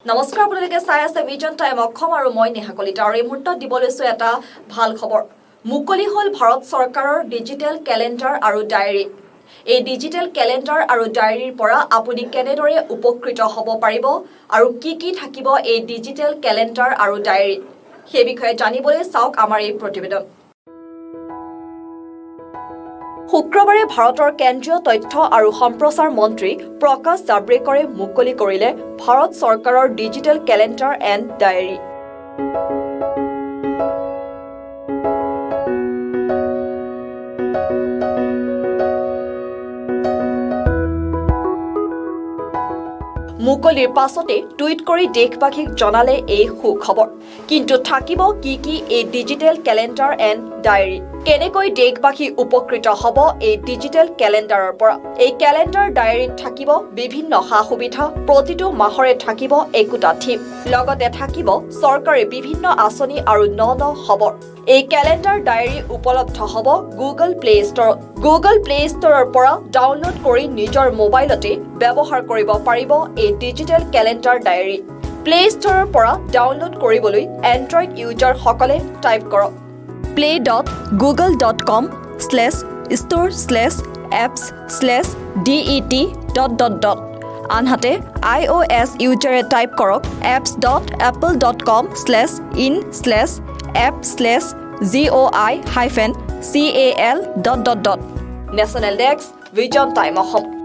নমস্কাৰ আপোনালোকে চাই আছে ভিজন টাইম অসম আৰু মই নেহা কলিতা আৰু এই মুহূৰ্তত দিব লৈছো এটা ভাল খবৰ মুকলি হল ভাৰত চৰকাৰৰ ডিজিটেল ক্যালেন্ডাৰ আৰু ডায়েৰী এই ডিজিটেল ক্যালেন্ডাৰ আৰু ডায়েৰীৰ পৰা আপুনি কেনেদৰে উপকৃত হ'ব পাৰিব আৰু কি থাকিব এই ডিজিটেল ক্যালেন্ডাৰ আৰু ডায়েৰী সেই বিষয়ে জানিবলৈ চাওক আমাৰ এই প্ৰতিবেদন শুক্ৰবাৰে ভাৰতৰ কেন্দ্ৰীয় তথ্য আৰু সম্প্ৰচাৰ মন্ত্ৰী প্ৰকাশ জাভ্ৰেকাৰে মুকলি কৰিলে ভাৰত চৰকাৰৰ ডিজিটেল ক্যালেন্ডাৰ এণ্ড ডায়েৰী মুকলিৰ পাছতে টুইট কৰি দেশবাসীক জনালে এই সুখবৰ কিন্তু থাকিব কি এই ডিজিটেল ক্যালেন্ডাৰ এণ্ড ডায়েৰী কেনেকৈ দেশবাসী উপকৃত হ'ব এই ডিজিটেল ক্যালেন্ডাৰৰ পৰা এই ক্যালেন্ডাৰ ডায়েৰীত থাকিব বিভিন্ন সা-সুবিধা প্ৰতিটো মাহৰে থাকিব একোটা থিম লগতে থাকিব চৰকাৰে বিভিন্ন আঁচনি আৰু ন খবৰ এই ক্যালেন্ডাৰ ডায়েৰী উপলব্ধ হ'ব গুগল প্লে ষ্টৰৰ পৰা ডাউনলোড কৰি নিজৰ মোবাইলতে ব্যৱহাৰ কৰিব পাৰিব এই ডিজিটেল ক্যালেন্ডাৰ ডায়েৰী প্লে ষ্টৰৰ পৰা ডাউনলোড কৰিবলৈ এন্ড্ৰইড ইউজাৰ সকলে টাইপ কৰক play.google.com/store/apps/det ... আনহাতে iOS ইউজাৰে টাইপ কৰক apps.apple.com/in/app/goi-cal ... national desk vision time Assam